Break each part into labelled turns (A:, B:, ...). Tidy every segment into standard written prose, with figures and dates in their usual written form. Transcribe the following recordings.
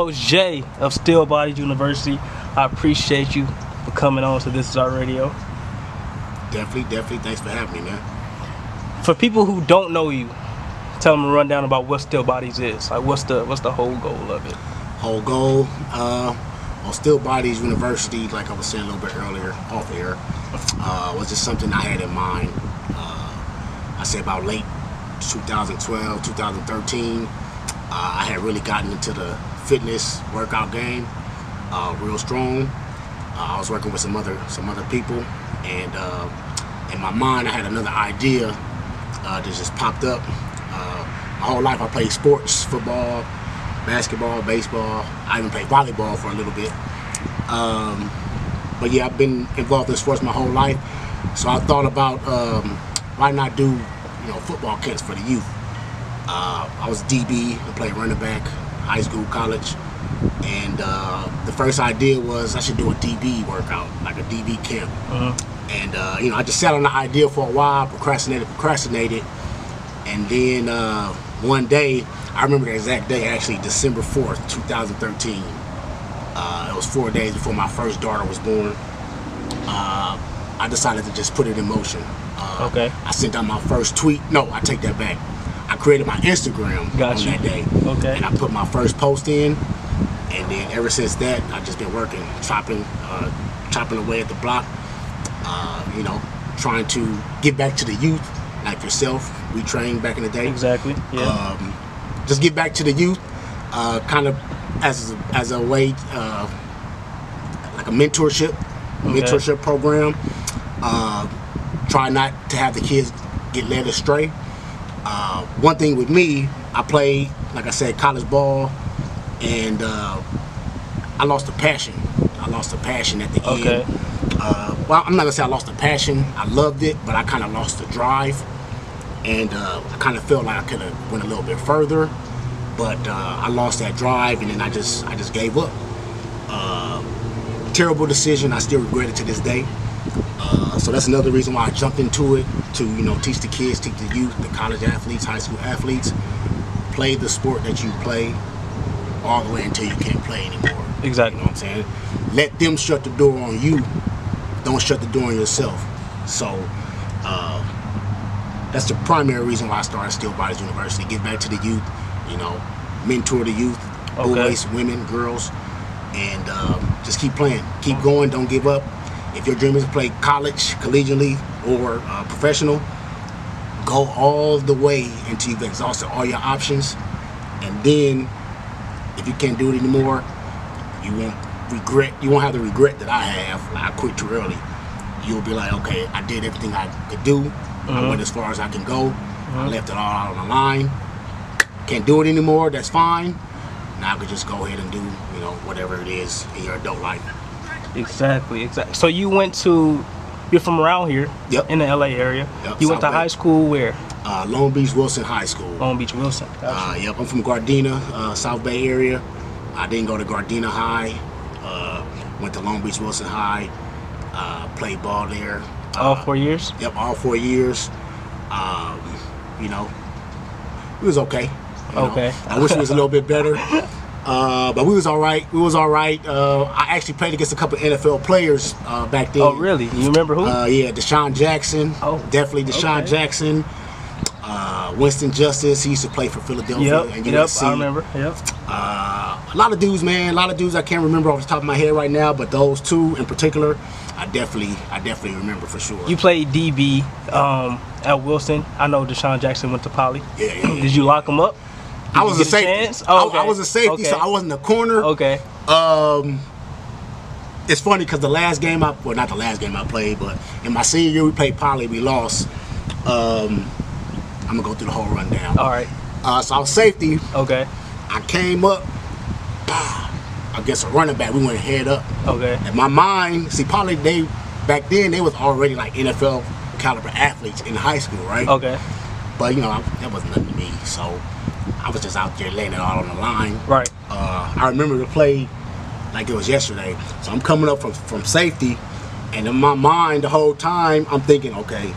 A: Coach Jay of Steelebodies University. I appreciate you for coming on to This Is Our Radio.
B: Definitely. Thanks for having me, man.
A: For people who don't know you, tell them a rundown about what Steelebodies is. Like, what's the whole goal of it?
B: Whole goal, on Steelebodies University, like I was saying a little bit earlier, off air, was just something I had in mind. I say about late 2012, 2013. I had really gotten into the fitness workout game, real strong. I was working with some other people, and in my mind I had another idea that just popped up. My whole life I played sports, football, basketball, baseball. I even played volleyball for a little bit. But yeah, I've been involved in sports my whole life. So I thought about why not do football camps for the youth. I was DB, I played running back, high school, college, and the first idea was I should do a DB workout, like a DB camp. And I just sat on the idea for a while, procrastinated, and then one day, I remember the exact day, actually December 4th, 2013. It was 4 days before my first daughter was born. I decided to just put it in motion.
A: Okay.
B: I sent out my first tweet. No, I take that back. I created my Instagram on that day.
A: Okay.
B: And I put my first post in, and then ever since that, I've just been working, chopping away at the block. Trying to get back to the youth, like yourself. We trained back in the day.
A: Exactly. Yeah.
B: Just get back to the youth, kind of as a way, like a mentorship program. Try not to have the kids get led astray. One thing with me, I played, like I said, college ball, and I lost the passion. I lost the passion at the end. Well, I'm not gonna say I lost the passion. I loved it, but I kind of lost the drive, and I kind of felt like I could have went a little bit further, but I lost that drive, and then I just gave up. Terrible decision. I still regret it to this day. So that's another reason why I jumped into it, to teach the kids, teach the youth, the college athletes, high school athletes, play the sport that you play all the way until you can't play anymore.
A: Exactly.
B: You know what I'm saying? Let them shut the door on you. Don't shut the door on yourself. So that's the primary reason why I started Steelebodies University. Get back to the youth, mentor the youth, boys, women, girls, and just keep playing, keep going, don't give up. If your dream is to play college, collegiately, or professional, go all the way until you've exhausted all your options, and then if you can't do it anymore, you won't have the regret that I have. Like, I quit too early. You'll be like, okay, I did everything I could do. I went as far as I can go. I left it all out on the line. Can't do it anymore, that's fine. Now I could just go ahead and do, whatever it is in your adult life.
A: Exactly. So you're from around here, in the LA area.
B: Yep,
A: you went to high school where?
B: Long Beach Wilson High School.
A: Long Beach Wilson. Gotcha.
B: Yep, I'm from Gardena, South Bay area. I didn't go to Gardena High. Went to Long Beach Wilson High. Played ball there.
A: All 4 years?
B: Yep, all 4 years. It was okay.
A: Okay.
B: I wish it was a little bit better. But we was all right. I actually played against a couple NFL players back then.
A: Oh, really? You remember who?
B: Yeah, Desean Jackson.
A: Oh,
B: definitely Desean Jackson. Winston Justice. He used to play for Philadelphia and USC.
A: I remember. Yep.
B: A lot of dudes, man. A lot of dudes I can't remember off the top of my head right now, but those two in particular, I definitely remember for sure.
A: You played DB at Wilson. I know Desean Jackson went to Poly.
B: Yeah.
A: Did you lock him up?
B: I was a safety. I was a safety, so I wasn't a corner.
A: Okay.
B: It's funny because the last game not the last game I played, but in my senior year we played Poly. We lost. I'm gonna go through the whole rundown.
A: All right.
B: So I was safety.
A: Okay.
B: I came up. I guess a running back. We went head up.
A: Okay. In
B: my mind, see, Poly, back then they was already like NFL caliber athletes in high school, right?
A: Okay.
B: But that wasn't nothing to me. So I was just out there laying it all on the line.
A: Right.
B: I remember the play like it was yesterday. So I'm coming up from safety, and in my mind the whole time I'm thinking, okay,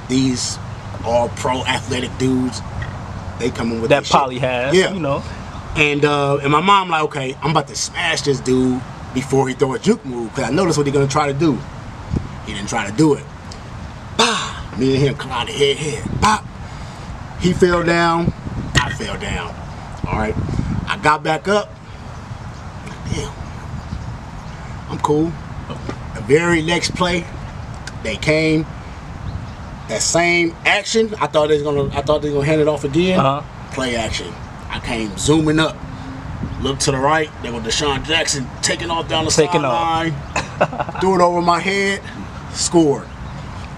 B: these all pro athletic dudes, they coming with
A: that Poly has.
B: Yeah. And my mom like, okay, I'm about to smash this dude before he throw a juke move, because I know that's what he's gonna try to do. He didn't try to do it. Bah! Me and him collided head. Pop! He fell down. I fell down. All right. I got back up. Damn. I'm cool. The very next play, they came. That same action. I thought they were gonna hand it off again. Play action. I came zooming up. Look to the right. There was Desean Jackson taking off down the sideline. Threw it over my head. Scored.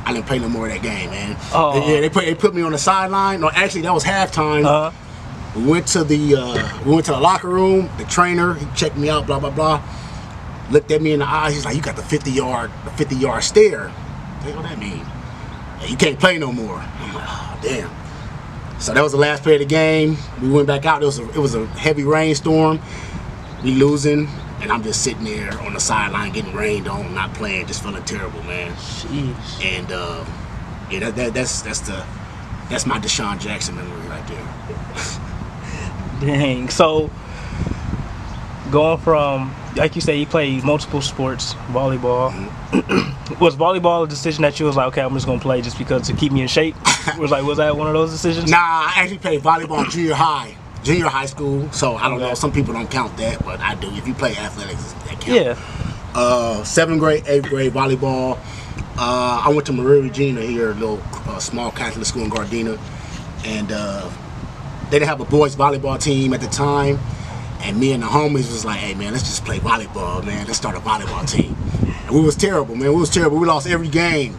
B: I didn't play no more of that game, man. Yeah, they put me on the sideline. No, actually that was halftime. We went to the locker room. The trainer, he checked me out. Blah blah blah. Looked at me in the eyes. He's like, "You got the 50-yard stare." What that mean? You can't play no more. I'm like, oh damn. So that was the last play of the game. We went back out. It was a heavy rainstorm. We losing, and I'm just sitting there on the sideline getting rained on, not playing, just feeling terrible, man.
A: Jeez.
B: And yeah, that's my Desean Jackson memory right there.
A: Dang. So going from, like you say, you played multiple sports, volleyball. Was volleyball a decision that you was like, okay, I'm just gonna play just because to keep me in shape? Was that one of those decisions?
B: Nah, I actually played volleyball in junior high school. So I don't know. Some people don't count that, but I do. If you play athletics, that counts.
A: Yeah.
B: 7th grade, 8th grade volleyball. I went to Maria Regina here, a little small Catholic school in Gardena, and they didn't have a boys volleyball team at the time. And me and the homies was like, hey man, let's just play volleyball, man. Let's start a volleyball team. And we was terrible, man. We was terrible. We lost every game.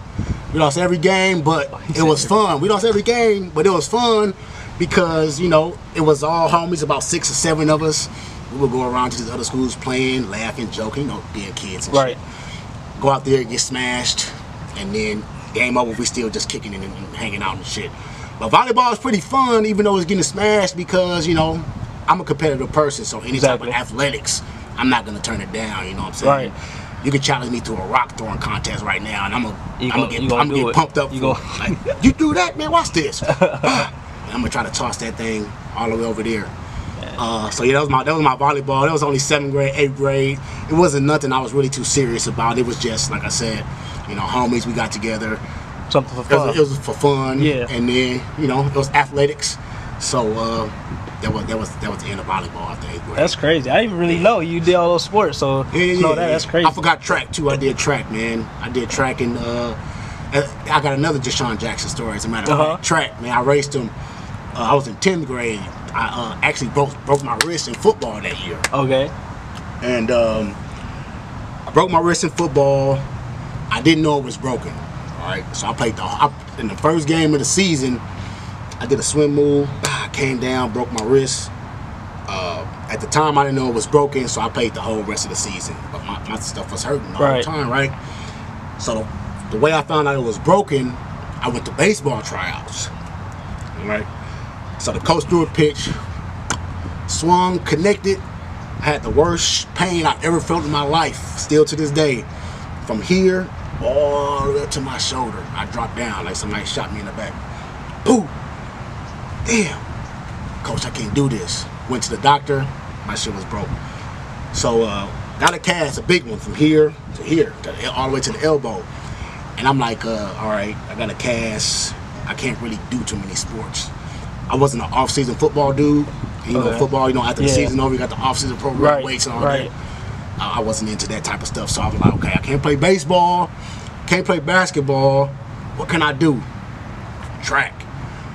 B: But it was fun. We lost every game, but it was fun because, you know, it was all homies, about 6 or 7 of us. We would go around to these other schools playing, laughing, joking, you know, being kids and shit. Go out there, get smashed, and then game over, we still just kicking it and hanging out and shit. But volleyball is pretty fun, even though it's getting smashed, because, you know, I'm a competitive person, so any type of athletics, I'm not gonna turn it down. You know what I'm saying? Right. You can challenge me to a rock throwing contest right now, and I'm gonna get pumped up. Like, you do that, man? Watch this. I'm gonna try to toss that thing all the way over there. So yeah, that was my volleyball. That was only 7th grade, 8th grade. It wasn't nothing I was really too serious about. It was just like I said, you know, homies. We got together.
A: Something for fun.
B: It was for fun.
A: Yeah.
B: And then, you know, it was athletics. So that was the end of volleyball after 8th grade.
A: That's crazy. I didn't really know you did all those sports. So that's crazy.
B: I forgot track too. I did track, man. I did track, and I got another Desean Jackson story. As a matter of fact, track, man. I raced him. I was in 10th grade. I actually broke my wrist in football that year.
A: Okay.
B: And I broke my wrist in football. I didn't know it was broken. All right. So I played in the first game of the season. I did a swim move. I came down, broke my wrist. At the time, I didn't know it was broken, so I played the whole rest of the season. But my stuff was hurting all the time, right? So the way I found out it was broken, I went to baseball tryouts. All right. So the coach threw a pitch, swung, connected. I had the worst pain I've ever felt in my life, still to this day. From here all the way up to my shoulder, I dropped down like somebody shot me in the back. Boom! Damn, coach, I can't do this. Went to the doctor, my shit was broke. So got a cast, a big one, from here to here, all the way to the elbow. And I'm like, all right, I got a cast. I can't really do too many sports. I wasn't an off-season football dude. You know, football, you know, after the season over, you got the off-season program, weights and all that. I wasn't into that type of stuff, so I was like, okay, I can't play baseball, can't play basketball. What can I do? Track.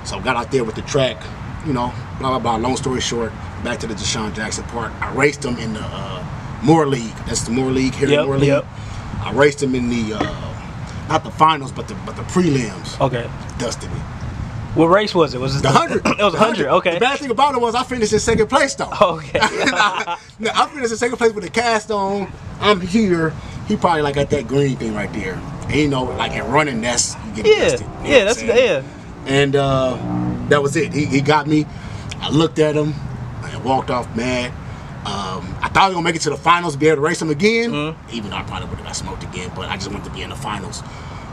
B: So I got out there with the track, you know, blah, blah, blah. Long story short, back to the Desean Jackson part. I raced him in the Moore League. That's the Moore League here in Moore League. I raced him in the, not the finals, but the prelims. Okay. Dusted me.
A: What race was it? Was it
B: the 100?
A: It was 100. Okay.
B: The bad thing about it was I finished in 2nd place though.
A: Okay.
B: I finished in 2nd place with a cast on. I'm here. He probably like at that green thing right there. And you know, like in running, that's you get dusted. You know
A: that's
B: And that was it. He got me. I looked at him. I walked off mad. I thought I was gonna make it to the finals, be able to race him again. Even though I probably would have got smoked again, but I just wanted to be in the finals.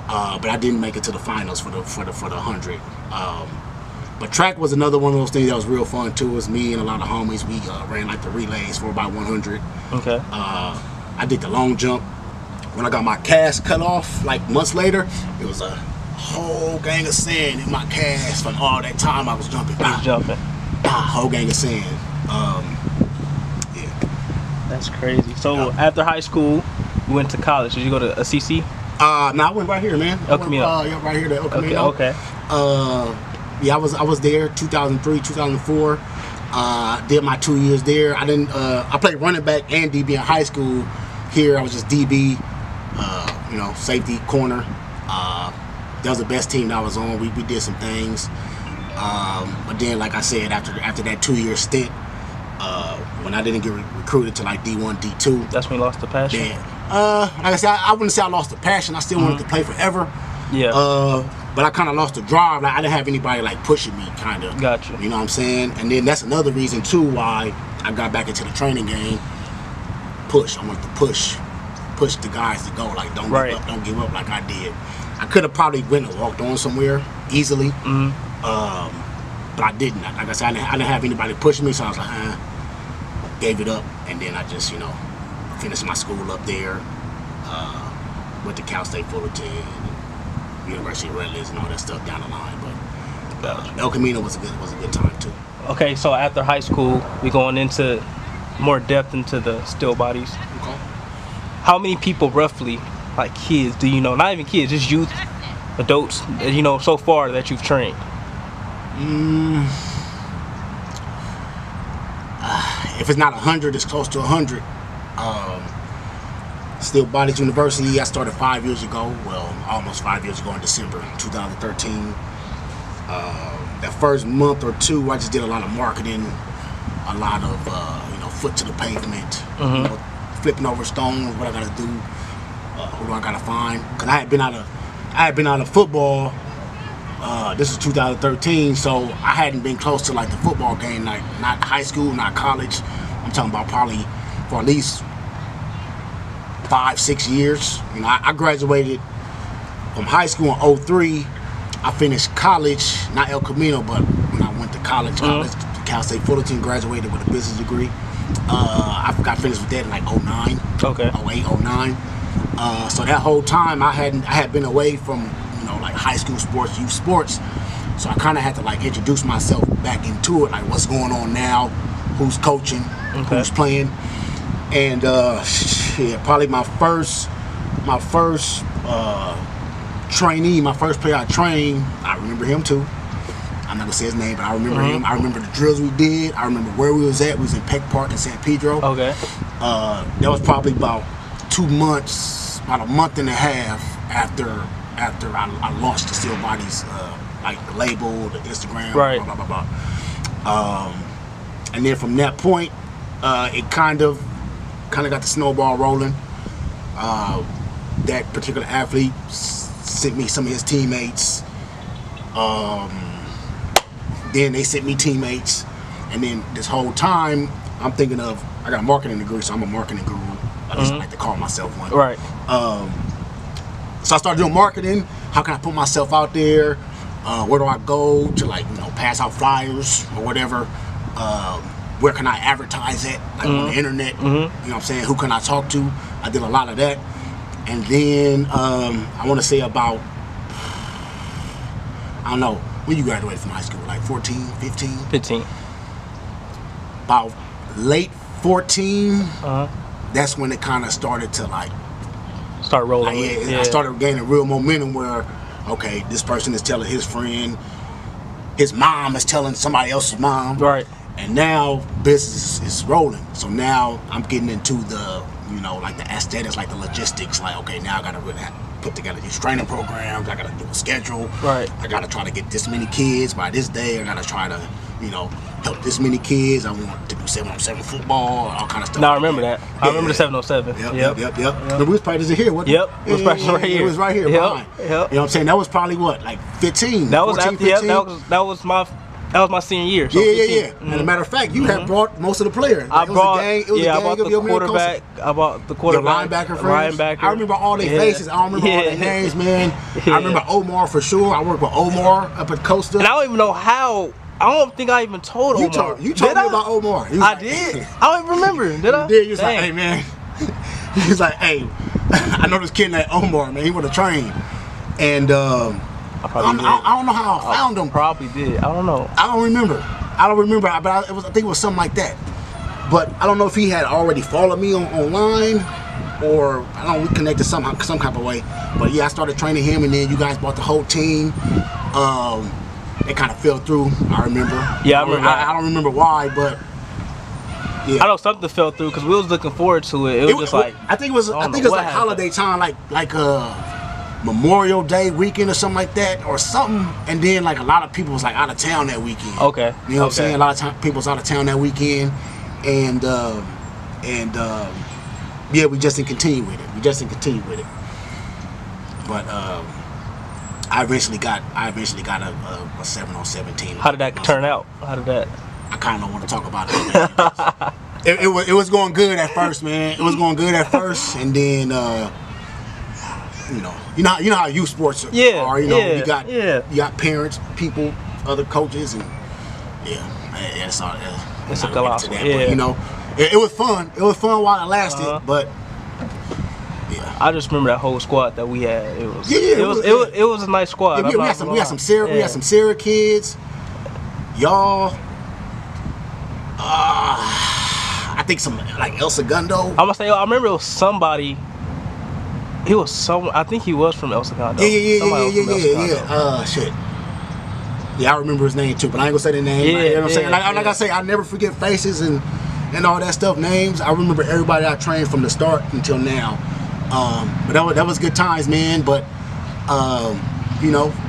B: But I didn't make it to the finals for the 100. But track was another one of those things that was real fun too. It was me and a lot of homies. We ran like the relays 4x100.
A: Okay.
B: I did the long jump. When I got my cast cut off, like months later, it was a whole gang of sand in my cast from all that time I was jumping. Whole gang of sand. Yeah.
A: That's crazy. So after high school, you went to college. Did you go to a CC?
B: No, I went right here, man.
A: El Camino.
B: Yeah, right here to El Camino.
A: Okay.
B: Yeah, I was there 2003, 2004. Did my 2 years there. I played running back and DB in high school. Here I was just DB, safety, corner. That was the best team that I was on. We did some things. But then, like I said, after that 2 year stint, when I didn't get recruited to like D1, D2.
A: That's when you lost the passion?
B: Then, like I said, I wouldn't say I lost the passion. I still wanted to play forever.
A: Yeah.
B: But I kind of lost the drive. Like I didn't have anybody like pushing me, kind of.
A: Gotcha.
B: You know what I'm saying? And then that's another reason too why I got back into the training game. I wanted to push the guys to go. Like don't give up like I did. I could have probably went and walked on somewhere easily, but I didn't. Like I said, I didn't have anybody pushing me, so I was like, gave it up, and then I just finished my school up there. Went to Cal State Fullerton. University of Redlands and all that stuff down the line, but El Camino was a good time too.
A: Okay, so after high school, we're going into more depth into the Steelebodies.
B: Okay.
A: How many people roughly, like kids, do you know? Not even kids, just youth, adults, so far that you've trained?
B: If it's not 100, it's close to 100. Steelebodies University, I started 5 years ago. Well, almost 5 years ago in December 2013. That first month or two, I just did a lot of marketing, a lot of foot to the pavement, flipping over stones. What I gotta do? Who do I gotta find? Cause I had been out of football. This is 2013, so I hadn't been close to like the football game, like not high school, not college. I'm talking about probably for at least 5-6 years. I graduated from high school in 2003. I finished college, not El Camino, but when I went to college, Cal State Fullerton, graduated with a business degree. I got finished with that in like 2009. Okay. 2008, 2009. So that whole time I had been away from like high school sports, youth sports. So I kind of had to like introduce myself back into it, like what's going on now, who's coaching, who's playing. And probably my first trainee, my first player I trained, I remember him too. I'm not gonna say his name, but I remember him. I remember the drills we did. I remember where we was at. We was in Peck Park in San Pedro. Okay. That was probably about 2 months, about a month and a half after I launched the Steelebodies, like the label, the Instagram, blah blah blah blah. And then from that point, it kind of got the snowball rolling. That particular athlete sent me some of his teammates. Then they sent me teammates, and then this whole time I'm thinking of, I got a marketing degree, so I'm a marketing guru. At least I like to call myself one. Right. So I started doing marketing. How can I put myself out there? Where do I go to pass out flyers or whatever? Where can I advertise at, on the internet? You know what I'm saying? Who can I talk to? I did a lot of that. And then I want to say about, I don't know, when you graduated from high school, like 14, 15? 15. About late 14, that's when it kind of started to start rolling. I started gaining real momentum where, okay, this person is telling his friend, his mom is telling somebody else's mom. Right. And now business is rolling. So now I'm getting into the, the aesthetics, like the logistics, okay, now I got to really put together these training programs. I got to do a schedule. Right. I got to try to get this many kids by this day. I got to try to, help this many kids. I want to do 7-on-7 football, all kind of stuff.
A: No, I remember that. I remember the 7-on-7.
B: Yep. The Bruce practice is here.
A: Yep. It was practice right here.
B: It was right here. Behind. Yep. You know what I'm saying? That was probably what, 15.
A: That was
B: 14,
A: after. 15? That was my That was my senior year. So
B: Yeah. And as a matter of fact, you had brought most of the players.
A: I brought
B: I bought
A: the quarterback. I bought the quarterback.
B: Your linebacker friends. I remember all their faces. I don't remember all their names, man. I remember Omar for sure. I worked with Omar up at Costa.
A: And I don't even know how. I don't think I even told Omar.
B: You told me about Omar.
A: I did. I don't even remember. Did I?
B: You did. You was like, hey, man. He was like, hey, I know this kid named Omar, man. He would have trained. And I don't know how I found him.
A: Probably did. I don't know.
B: I don't remember, but I think it was something like that. But I don't know if he had already followed me online, or I don't know, we connected somehow, some kind of way. But yeah, I started training him, and then you guys bought the whole team. It kind of fell through. I remember.
A: Yeah, I remember.
B: I don't remember why, but yeah.
A: I know something fell through because we was looking forward to it. It was just like
B: I think it was like holiday time, like Memorial Day weekend or something like that, or something. And then like a lot of people was like out of town that weekend.
A: Okay.
B: You know what I'm saying? A lot of people was out of town that weekend, and yeah, we just didn't continue with it. But I eventually got a 7-on-7 team.
A: How did that turn out? How did that?
B: I kind of don't want to talk about it. It was going good at first, man. It was going good at first, and then you know how youth sports are. You got parents, people, other coaches, and it's all.
A: It's a colossal.
B: But, it was fun. It was fun while it lasted, but. Yeah.
A: I just remember that whole squad that we had. It was a nice squad.
B: Yeah, we had some Sarah kids. Y'all. I think some like El Segundo.
A: I'm gonna say I remember it was somebody. I think he was from El Segundo.
B: Yeah. Shit. Yeah, I remember his name too, but I ain't gonna say the name.
A: Yeah,
B: you know what I'm saying? Like I say, I never forget faces and all that stuff, names. I remember everybody I trained from the start until now. But that was good times, man. But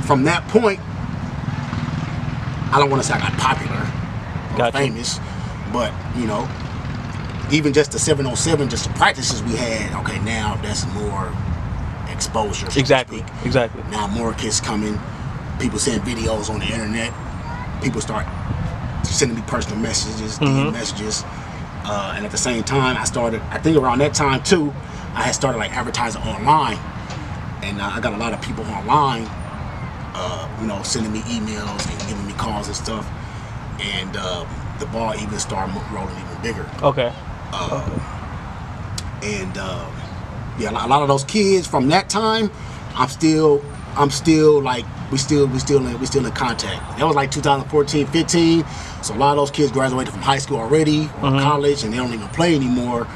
B: from that point, I don't want to say I got popular or famous, but even just the 7-on-7, just the practices we had. Okay, now that's more exposure. So
A: exactly.
B: Now more kids coming, people send videos on the internet, people start sending me personal messages, DM messages, and at the same time, I think around that time too, I had started like advertising online, and I got a lot of people online, sending me emails and giving me calls and stuff, and the ball even started rolling even bigger.
A: Okay.
B: A lot of those kids from that time, I'm still like we still in contact. That was like 2014, 15. So a lot of those kids graduated from high school already or college, and they don't even play anymore.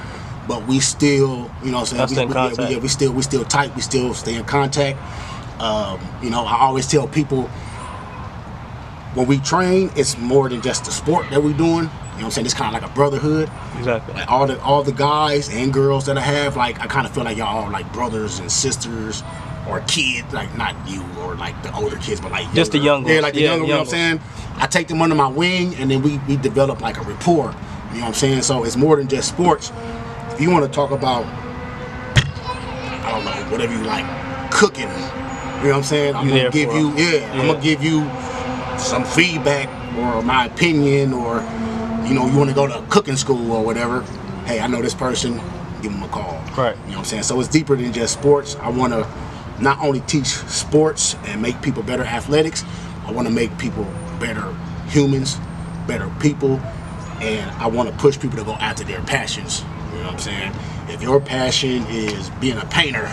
B: But we still, we still tight. We still stay in contact. I always tell people when we train, it's more than just the sport that we're doing. You know what I'm saying? It's kind of like a brotherhood.
A: Exactly.
B: Like all the guys and girls that I have, like I kind of feel like y'all are like brothers and sisters, or kids, like not you or like the older kids, but like
A: just the young ones.
B: Yeah, like the younger. You know what I'm saying? I take them under my wing, and then we develop like a rapport. You know what I'm saying? So it's more than just sports. If you want to talk about, I don't know, whatever you like, cooking. You know what I'm saying? I'm gonna give you some feedback or my opinion, or you want to go to cooking school or whatever. Hey, I know this person, give them a call.
A: Right.
B: You know what I'm saying? So it's deeper than just sports. I want to not only teach sports and make people better athletics, I want to make people better humans, better people, and I want to push people to go after their passions. You know what I'm saying? If your passion is being a painter,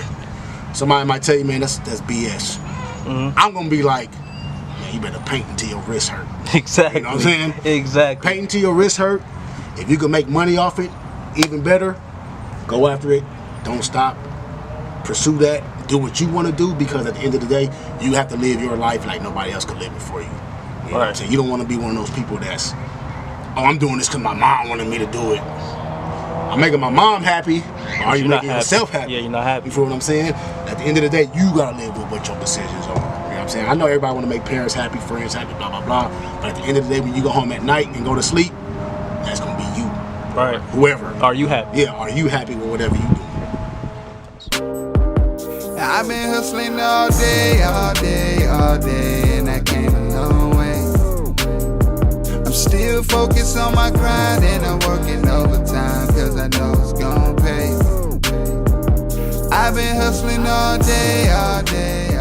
B: somebody might tell you, man, that's BS. I'm gonna be like, man, you better paint until your wrist hurt.
A: Exactly.
B: You know what I'm saying?
A: Exactly.
B: Paint until your wrist hurt. If you can make money off it, even better. Go after it. Don't stop. Pursue that. Do what you want to do, because at the end of the day, you have to live your life like nobody else could live it for you. You know what I'm saying? You don't want to be one of those people that's, I'm doing this because my mom wanted me to do it. I'm making my mom happy. Or are you making yourself happy?
A: Yeah, you're not happy.
B: You feel what I'm saying? At the end of the day, you gotta live with what your decisions are. You know what I'm saying? I know everybody want to make parents happy, friends happy, blah blah blah. But at the end of the day, when you go home at night and go to sleep, that's gonna be you.
A: Right.
B: Whoever.
A: Are you happy?
B: Yeah. Are you happy with whatever you do?
C: I've been hustling all day, and I came a long way. focus on my grind and I'm working overtime, cause I know it's gon' pay. I've been hustling all day, all day.